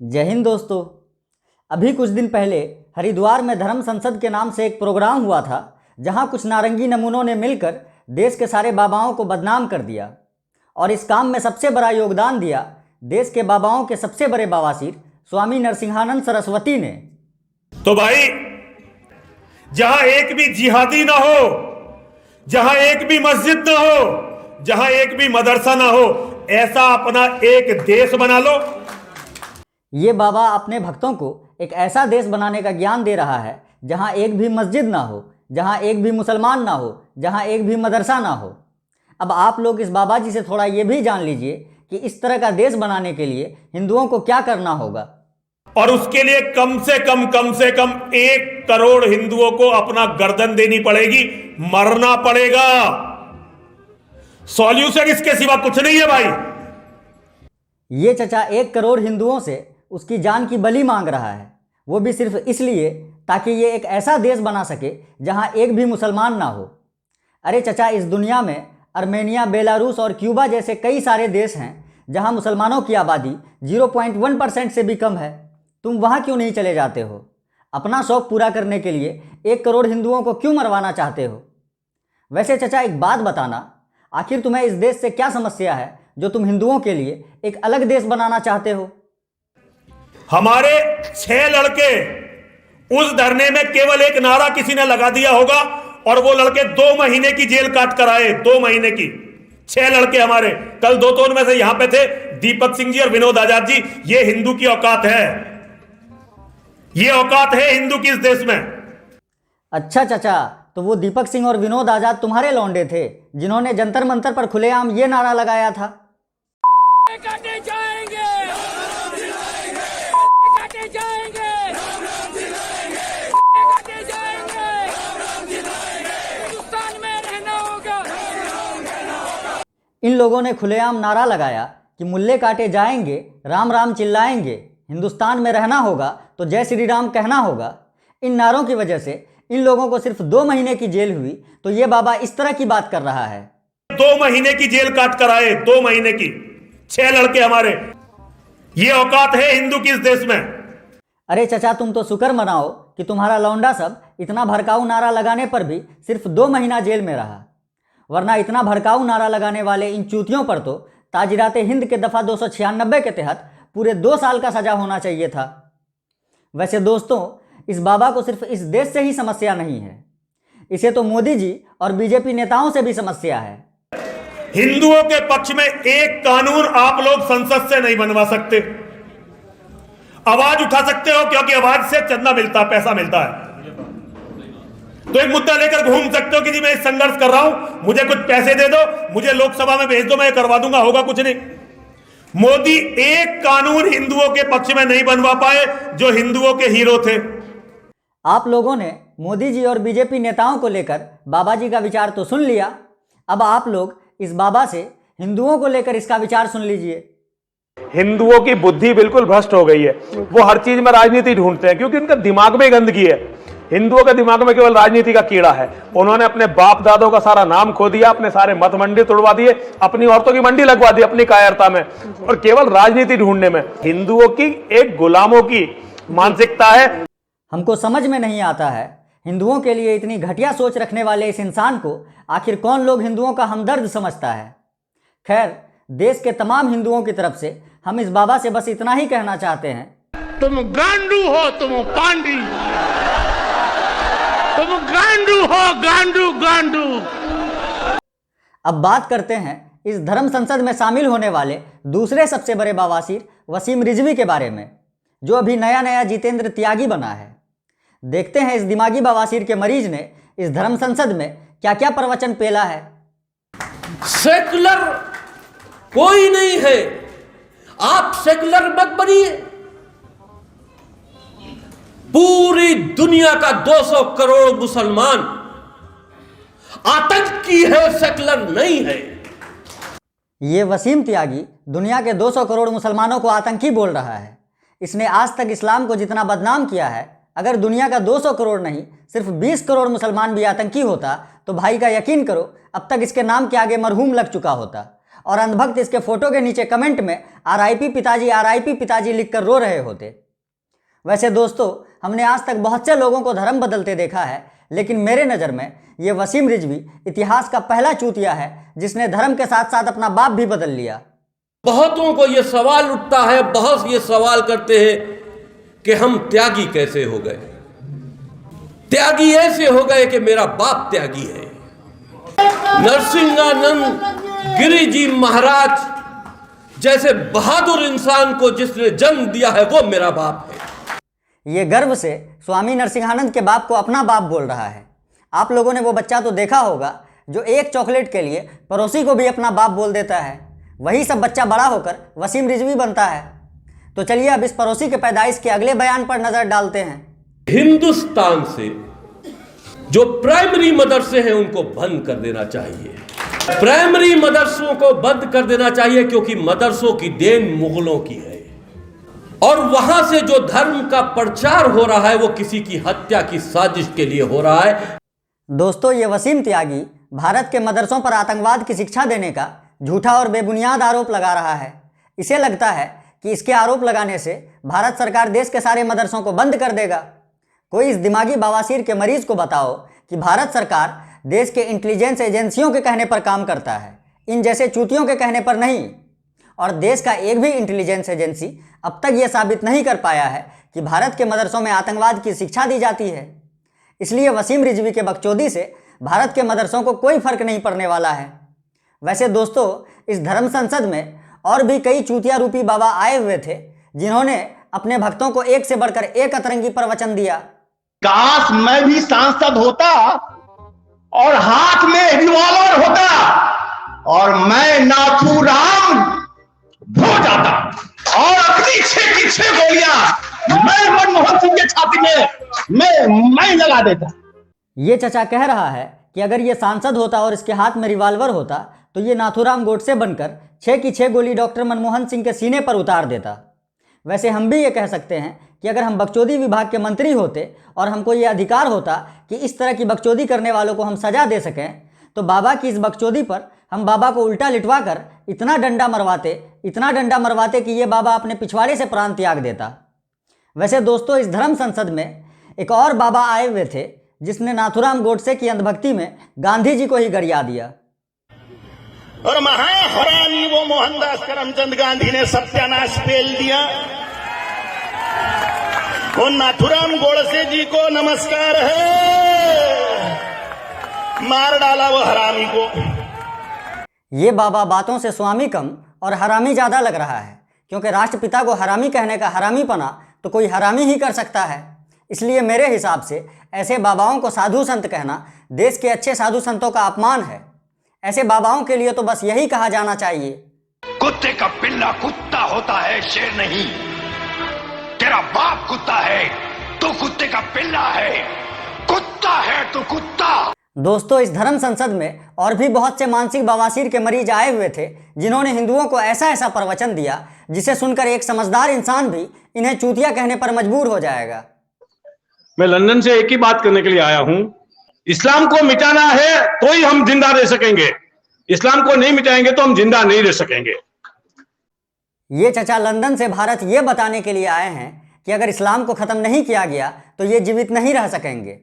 जय हिंद दोस्तों। अभी कुछ दिन पहले हरिद्वार में धर्म संसद के नाम से एक प्रोग्राम हुआ था, जहां कुछ नारंगी नमूनों ने मिलकर देश के सारे बाबाओं को बदनाम कर दिया। और इस काम में सबसे बड़ा योगदान दिया देश के बाबाओं के सबसे बड़े बवासीर स्वामी नरसिंहानंद सरस्वती ने। तो भाई, जहां एक भी जिहादी ना हो, जहां एक भी मस्जिद ना हो, जहां एक भी मदरसा ना हो, ऐसा अपना एक देश बना लो। ये बाबा अपने भक्तों को एक ऐसा देश बनाने का ज्ञान दे रहा है जहां एक भी मस्जिद ना हो, जहां एक भी मुसलमान ना हो, जहां एक भी मदरसा ना हो। अब आप लोग इस बाबा जी से थोड़ा ये भी जान लीजिए कि इस तरह का देश बनाने के लिए हिंदुओं को क्या करना होगा। और उसके लिए कम से कम 1 करोड़ हिंदुओं को अपना गर्दन देनी पड़ेगी, मरना पड़ेगा। सॉल्यूशन इसके सिवा कुछ नहीं है भाई। ये चचा 1 करोड़ हिंदुओं से उसकी जान की बलि मांग रहा है, वो भी सिर्फ इसलिए ताकि ये एक ऐसा देश बना सके जहां एक भी मुसलमान ना हो। अरे चचा, इस दुनिया में आर्मेनिया, बेलारूस और क्यूबा जैसे कई सारे देश हैं जहां मुसलमानों की आबादी 0.1% से भी कम है। तुम वहां क्यों नहीं चले जाते हो? अपना शौक पूरा करने के लिए 1 करोड़ हिंदुओं को क्यों मरवाना चाहते हो? वैसे चचा, एक बात बताना, आखिर तुम्हें इस देश से क्या समस्या है जो तुम हिंदुओं के लिए एक अलग देश बनाना चाहते हो? हमारे 6 लड़के उस धरने में केवल एक नारा किसी ने लगा दिया होगा और वो लड़के 2 महीने की जेल काट कर आए। 2 महीने की 6 लड़के हमारे। कल 2 तो उनमें से यहां पे थे, दीपक सिंह जी और विनोद आजाद जी। ये हिंदू की औकात है, ये औकात है हिंदू की इस देश में। अच्छा चचा, तो वो दीपक सिंह और विनोद आजाद तुम्हारे लौंडे थे जिन्होंने जंतर मंतर पर खुलेआम ये नारा लगाया था, काटे जाएंगे, काटे जाएंगे, काटे जाएंगे, हिंदुस्तान में रहना होगा। इन लोगों ने खुलेआम नारा लगाया कि मुल्ले काटे जाएंगे, राम राम चिल्लाएंगे, हिंदुस्तान में रहना होगा तो जय श्री राम कहना होगा। इन नारों की वजह से इन लोगों को सिर्फ 2 महीने की जेल हुई, तो ये बाबा इस तरह की बात कर रहा है। 2 महीने की जेल काट कर आए, 2 महीने की 6 लड़के हमारे। ये औकात है हिंदू की इस देश में। अरे चचा, तुम तो शुक्र मनाओ कि तुम्हारा लौंडा सब इतना भड़काऊ नारा लगाने पर भी सिर्फ 2 महीना जेल में रहा, वरना इतना भड़काऊ नारा लगाने वाले इन चूतियों पर तो ताजिराते हिंद के दफा 296 के तहत पूरे 2 साल का सजा होना चाहिए था। वैसे दोस्तों, इस बाबा को सिर्फ इस देश से ही समस्या नहीं है, इसे तो मोदी जी और बीजेपी नेताओं से भी समस्या है। हिंदुओं के पक्ष में एक कानून आप लोग संसद से नहीं बनवा सकते। आवाज उठा सकते हो क्योंकि आवाज से चंदा मिलता है, पैसा मिलता है। तो एक मुद्दा लेकर घूम सकते हो कि जी मैं संघर्ष कर रहा हूं, मुझे कुछ पैसे दे दो, मुझे लोकसभा में भेज दो, मैं करवा दूंगा, होगा कुछ नहीं। मोदी एक कानून हिंदुओं के पक्ष में नहीं बनवा पाए जो हिंदुओं के हीरो थे। आप लोगों ने मोदी जी और बीजेपी नेताओं को लेकर बाबा जी का विचार तो सुन लिया, अब आप लोग इस बाबा से हिंदुओं को लेकर इसका विचार सुन लीजिए। हिंदुओं की बुद्धि बिल्कुल भ्रष्ट हो गई है। वो हर चीज में राजनीति ढूंढते हैं क्योंकि उनका दिमाग में गंदगी है। हिंदुओं के दिमाग में केवल राजनीति का कीड़ा है। उन्होंने अपने बाप दादों का सारा नाम खो दिया, अपने सारे मत मंडी तोड़वा दिए, अपनी औरतों की मंडी लगवा दी अपनी कायरता में और केवल राजनीति ढूंढने में। हिंदुओं की एक गुलामों की मानसिकता है। हमको समझ में नहीं आता है, हिंदुओं के लिए इतनी घटिया सोच रखने वाले इस इंसान को आखिर कौन लोग हिंदुओं का हमदर्द समझता है। खैर, देश के तमाम हिंदुओं की तरफ से हम इस बाबा से बस इतना ही कहना चाहते हैं, तुम गांडू हो, तुम पांडी, तुम गांडू हो, गांडू गांडू। अब बात करते हैं इस धर्म संसद में शामिल होने वाले दूसरे सबसे बड़े बवासीर वसीम रिजवी के बारे में, जो अभी नया जितेंद्र त्यागी बना है। देखते हैं इस दिमागी बवासीर के मरीज ने इस धर्म संसद में क्या क्या प्रवचन पेला है। सेकुलर कोई नहीं है, आप सेकुलर मत बनिए। पूरी दुनिया का 200 करोड़ मुसलमान आतंकी है, सेकुलर नहीं है। ये वसीम त्यागी दुनिया के 200 करोड़ मुसलमानों को आतंकी बोल रहा है। इसने आज तक इस्लाम को जितना बदनाम किया है, अगर दुनिया का 200 करोड़ नहीं सिर्फ 20 करोड़ मुसलमान भी आतंकी होता तो भाई का यकीन करो अब तक इसके नाम के आगे मरहूम लग चुका होता। और अंधभक्त इसके फोटो के नीचे कमेंट में आरआईपी पिताजी लिखकर रो रहे होते। वैसे दोस्तों, हमने आज तक बहुत से लोगों को धर्म बदलते देखा है, लेकिन मेरे नज़र में ये वसीम रिजवी इतिहास का पहला चूतिया है जिसने धर्म के साथ साथ अपना बाप भी बदल लिया। बहुतों को यह सवाल उठता है, बहुत ये सवाल करते हैं कि हम त्यागी कैसे हो गए। त्यागी ऐसे हो गए कि मेरा बाप त्यागी है। नरसिंहानंद गिरी जी महाराज जैसे बहादुर इंसान को जिसने जन्म दिया है वो मेरा बाप है। ये गर्व से स्वामी नरसिंहानंद के बाप को अपना बाप बोल रहा है। आप लोगों ने वो बच्चा तो देखा होगा जो एक चॉकलेट के लिए पड़ोसी को भी अपना बाप बोल देता है। वही सब बच्चा बड़ा होकर वसीम रिजवी बनता है। तो चलिए अब इस पड़ोसी के पैदाइश के अगले बयान पर नजर डालते हैं। हिंदुस्तान से जो प्राइमरी मदरसे हैं उनको बंद कर देना चाहिए। प्राइमरी मदरसों को बंद कर देना चाहिए क्योंकि मदरसों की देन मुगलों की है और वहां से जो धर्म का प्रचार हो रहा है वो किसी की हत्या की साजिश के लिए हो रहा है। दोस्तों, ये वसीम त्यागी भारत के मदरसों पर आतंकवाद की शिक्षा देने का झूठा और बेबुनियाद आरोप लगा रहा है। इसे लगता है कि इसके आरोप लगाने से भारत सरकार देश के सारे मदरसों को बंद कर देगा। कोई इस दिमागी बवासीर के मरीज को बताओ कि भारत सरकार देश के इंटेलिजेंस एजेंसियों के कहने पर काम करता है, इन जैसे चूतियों के कहने पर नहीं। और देश का एक भी इंटेलिजेंस एजेंसी अब तक ये साबित नहीं कर पाया है कि भारत के मदरसों में आतंकवाद की शिक्षा दी जाती है। इसलिए वसीम रिजवी के बकचोदी से भारत के मदरसों को कोई फर्क नहीं पड़ने वाला है। वैसे दोस्तों, इस धर्म संसद में और भी कई चूतिया रूपी बाबा आए हुए थे जिन्होंने अपने भक्तों को एक से बढ़कर एक अतरंगी प्रवचन दिया। काश मैं भी सांसद होता और हाथ में रिवॉल्वर होता और मैं नाथूराम हो जाता और अपनी 6 की 6 गोलियां मैं मनमोहन सिंह के छाती में मैं लगा देता। ये चचा कह रहा है कि अगर ये सांसद होता और इसके हाथ में रिवॉल्वर होता तो ये नाथूराम गोडसे बनकर 6 की 6 गोली डॉक्टर मनमोहन सिंह के सीने पर उतार देता। वैसे हम भी ये कह सकते हैं कि अगर हम बकचोदी विभाग के मंत्री होते और हमको ये अधिकार होता कि इस तरह की बकचोदी करने वालों को हम सजा दे सकें, तो बाबा की इस बकचोदी पर हम बाबा को उल्टा लिटवा कर इतना डंडा मरवाते कि ये बाबा अपने पिछवाड़े से प्राण त्याग देता। वैसे दोस्तों, इस धर्म संसद में एक और बाबा आए हुए थे जिसने नाथूराम गोडसे की अंधभक्ति में गांधी जी को ही गरिया दिया। और महाहरामी वो मोहनदास करमचंद गांधी ने सत्यानाश पेल दिया। वो नाथूराम गोडसे जी को नमस्कार है, मार डाला वो हरामी को। ये बाबा बातों से स्वामी कम और हरामी ज़्यादा लग रहा है, क्योंकि राष्ट्रपिता को हरामी कहने का हरामीपना तो कोई हरामी ही कर सकता है। इसलिए मेरे हिसाब से ऐसे बाबाओं को साधु संत कहना देश के अच्छे साधु संतों का अपमान है। ऐसे बाबाओं के लिए तो बस यही कहा जाना चाहिए, कुत्ते का पिल्ला कुत्ता होता है, शेर नहीं। तेरा बाप कुत्ता है, तू कुत्ते का पिल्ला है, कुत्ता है तू कुत्ता। दोस्तों, इस धर्म संसद में और भी बहुत से मानसिक बवासीर के मरीज आए हुए थे जिन्होंने हिंदुओं को ऐसा प्रवचन दिया जिसे सुनकर एक समझदार इंसान भी इन्हें चूतिया कहने पर मजबूर हो जाएगा। मैं लंदन से एक ही बात करने के लिए आया हूं, इस्लाम को मिटाना है तो ही हम जिंदा रह सकेंगे, इस्लाम को नहीं मिटाएंगे तो हम जिंदा नहीं रह सकेंगे। ये चचा लंदन से भारत ये बताने के लिए आए हैं कि अगर इस्लाम को ख़त्म नहीं किया गया तो ये जीवित नहीं रह सकेंगे।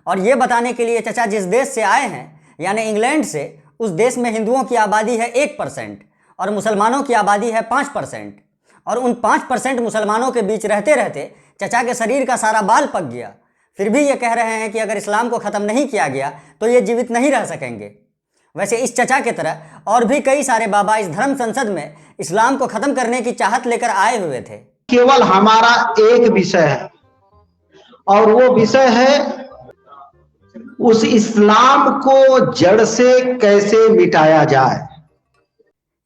और ये बताने के लिए चचा जिस देश से आए हैं यानी इंग्लैंड से, उस देश में हिंदुओं की आबादी है 1% और मुसलमानों की आबादी है 5%। और उन 5% मुसलमानों के बीच रहते रहते चचा के शरीर का सारा बाल पक गया, फिर भी ये कह रहे हैं कि अगर इस्लाम को ख़त्म नहीं किया गया तो ये जीवित नहीं रह सकेंगे। वैसे इस चचा की तरह और भी कई सारे बाबा इस धर्म संसद में इस्लाम को ख़त्म करने की चाहत लेकर आए हुए थे। केवल हमारा एक विषय है और वो विषय है उस इस्लाम को जड़ से कैसे मिटाया जाए।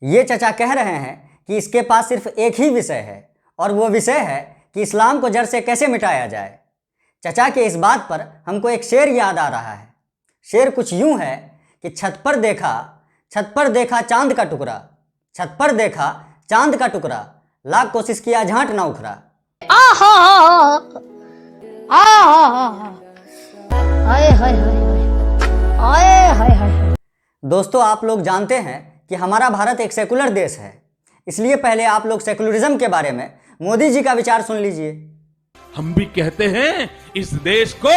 ये चचा कह रहे हैं कि इसके पास सिर्फ एक ही विषय है और वो विषय है कि इस्लाम को जड़ से कैसे मिटाया जाए। चचा के इस बात पर हमको एक शेर याद आ रहा है। शेर कुछ यूं है कि छत पर देखा चांद का टुकड़ा, छत पर देखा चांद का टुकड़ा, लाख कोशिश किया झांट ना उखड़ा। दोस्तों, आप लोग जानते हैं कि हमारा भारत एक सेकुलर देश है, इसलिए पहले आप लोग सेकुलरिज्म के बारे में मोदी जी का विचार सुन लीजिए। हम भी कहते हैं इस देश को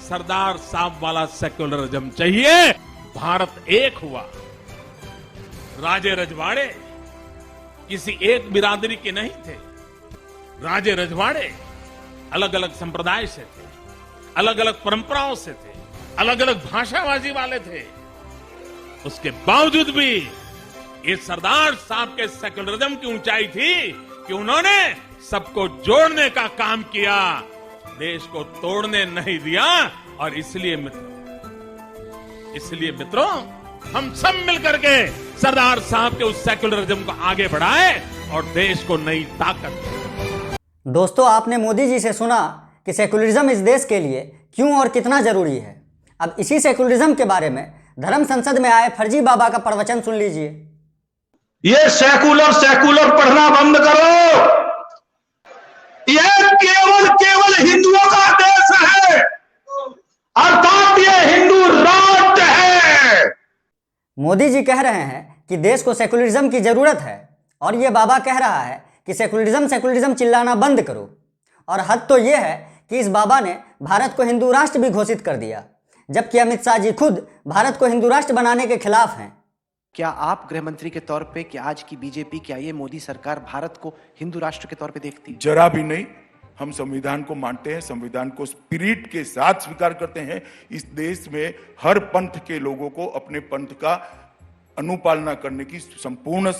सरदार साहब वाला सेक्युलरिज्म चाहिए। भारत एक हुआ, राजे रजवाड़े किसी एक बिरादरी के नहीं थे। राजे रजवाड़े अलग अलग संप्रदाय से थे, अलग अलग परंपराओं से थे, अलग अलग भाषाबाजी वाले थे। उसके बावजूद भी ये सरदार साहब के सेक्युलरिज्म की ऊंचाई थी कि उन्होंने सबको जोड़ने का काम किया, देश को तोड़ने नहीं दिया। और इसलिए मित्रों हम सब मिलकर के सरदार साहब के उस सेक्युलरिज्म को आगे बढ़ाए और देश को नई ताकत दें। दोस्तों, आपने मोदी जी से सुना कि सेकुलरिज्म इस देश के लिए क्यों और कितना जरूरी है। अब इसी सेकुलरिज्म के बारे में धर्म संसद में आए फर्जी बाबा का प्रवचन सुन लीजिए। ये सेकुलर पढ़ना बंद करो। ये केवल हिंदुओं का देश है, अर्थात ये हिंदू राष्ट्र है। मोदी जी कह रहे हैं कि देश को सेकुलरिज्म की जरूरत है और ये बाबा कह रहा है कि सेकुलरिज्म चिल्लाना बंद करो। और हद तो ये है कि इस बाबा ने भारत को हिंदू राष्ट्र भी घोषित कर दिया, जबकि अमित शाह जी खुद भारत को हिंदू राष्ट्र बनाने के खिलाफ हैं। क्या आप गृह मंत्री के तौर पे, क्या आज की बीजेपी, क्या ये मोदी सरकार भारत को हिंदू राष्ट्र के तौर पे देखती है? जरा भी नहीं। हम संविधान को मानते हैं, संविधान को स्पिरिट के साथ स्वीकार करते हैं। इस देश में हर पंथ के लोगों को अपने पंथ का अनुपालना करने की संपूर्ण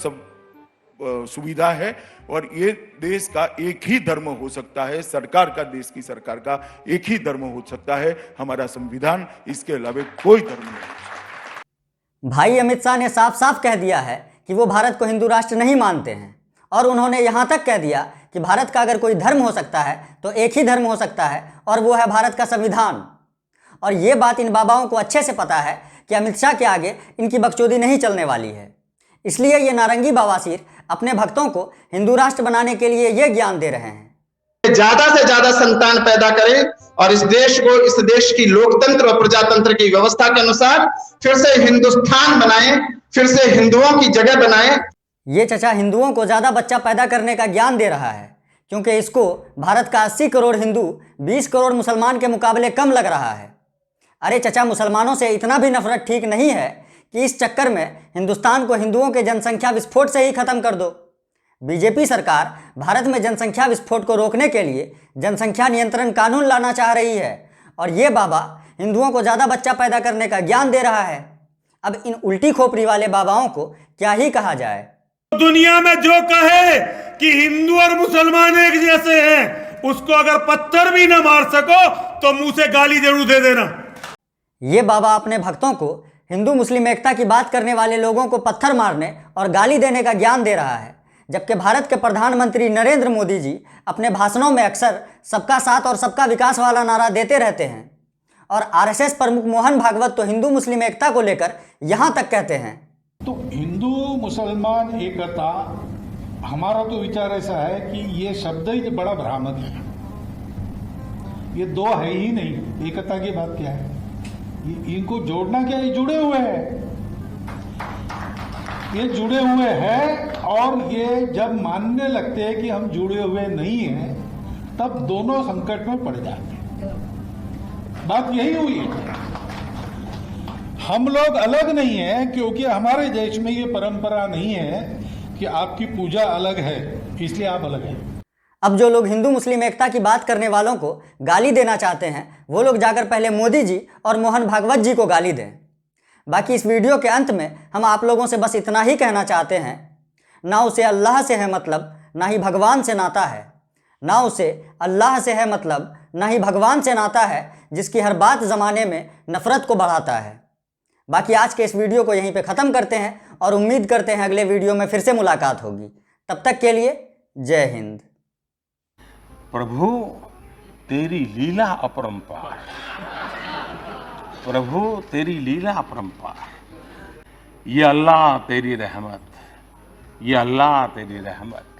सुविधा है और ये देश का एक ही धर्म हो सकता है, सरकार का, देश की सरकार का एक ही धर्म हो सकता है, हमारा संविधान, इसके अलावा कोई धर्म नहीं। भाई अमित शाह ने साफ साफ कह दिया है कि वो भारत को हिंदू राष्ट्र नहीं मानते हैं और उन्होंने यहां तक कह दिया कि भारत का अगर कोई धर्म हो सकता है तो एक ही धर्म हो सकता है और वो है भारत का संविधान। और ये बात इन बाबाओं को अच्छे से पता है कि अमित शाह के आगे इनकी बकचोदी नहीं चलने वाली है, इसलिए ये नारंगी बवासीर अपने भक्तों को हिंदू राष्ट्र बनाने के लिए ये ज्ञान दे रहे हैं। ज्यादा से ज्यादा संतान पैदा करें और इस देश को, इस देश की लोकतंत्र और प्रजातंत्र की व्यवस्था के अनुसार फिर से हिंदुस्तान बनाएं, फिर से हिंदुओं की जगह बनाएं। ये चचा हिंदुओं को ज्यादा बच्चा पैदा करने का ज्ञान दे रहा है, क्योंकि इसको भारत का 80 करोड़ हिंदू 20 करोड़ मुसलमान के मुकाबले कम लग रहा है। अरे चचा, मुसलमानों से इतना भी नफरत ठीक नहीं है कि इस चक्कर में हिंदुस्तान को हिंदुओं के जनसंख्या विस्फोट से ही खत्म कर दो। बीजेपी सरकार भारत में जनसंख्या विस्फोट को रोकने के लिए जनसंख्या नियंत्रण कानून लाना चाह रही है और ये बाबा हिंदुओं को ज़्यादा बच्चा पैदा करने का ज्ञान दे रहा है। अब इन उल्टी खोपड़ी वाले बाबाओं को क्या ही कहा जाए। दुनिया में जो कहे कि हिंदू और मुसलमान एक जैसे हैं, उसको अगर पत्थर भी ना मार सको तो मुंह से गाली जरूर दे देना। ये बाबा अपने भक्तों को हिंदू मुस्लिम एकता की बात करने वाले लोगों को पत्थर मारने और गाली देने का ज्ञान दे रहा है, जबकि भारत के प्रधानमंत्री नरेंद्र मोदी जी अपने भाषणों में अक्सर सबका साथ और सबका विकास वाला नारा देते रहते हैं। और आरएसएस प्रमुख मोहन भागवत तो हिंदू मुस्लिम एकता को लेकर यहाँ तक कहते हैं, तो हिंदू मुसलमान एकता, हमारा तो विचार ऐसा है कि ये शब्द ही बड़ा भ्रामक है। ये दो है ही नहीं, एकता की बात क्या है? इनको जोड़ना क्या, ये जुड़े हुए हैं, ये जुड़े हुए हैं। और ये जब मानने लगते हैं कि हम जुड़े हुए नहीं हैं, तब दोनों संकट में पड़ जाते हैं। बात यही हुई है। हम लोग अलग नहीं हैं क्योंकि हमारे देश में ये परंपरा नहीं है कि आपकी पूजा अलग है इसलिए आप अलग हैं। अब जो लोग हिंदू मुस्लिम एकता की बात करने वालों को गाली देना चाहते हैं, वो लोग जाकर पहले मोदी जी और मोहन भागवत जी को गाली दें। बाकी इस वीडियो के अंत में हम आप लोगों से बस इतना ही कहना चाहते हैं, ना उसे अल्लाह से है मतलब, ना ही भगवान से नाता है। ना उसे अल्लाह से है मतलब, ना ही भगवान से नाता है, जिसकी हर बात ज़माने में नफ़रत को बढ़ाता है। बाकी आज के इस वीडियो को यहीं पे ख़त्म करते हैं और उम्मीद करते हैं अगले वीडियो में फिर से मुलाकात होगी। तब तक के लिए जय हिंद। प्रभु तेरी लीला अपरंपार, प्रभु तेरी लीला अपरंपार। ये अल्लाह तेरी रहमत, ये अल्लाह तेरी रहमत।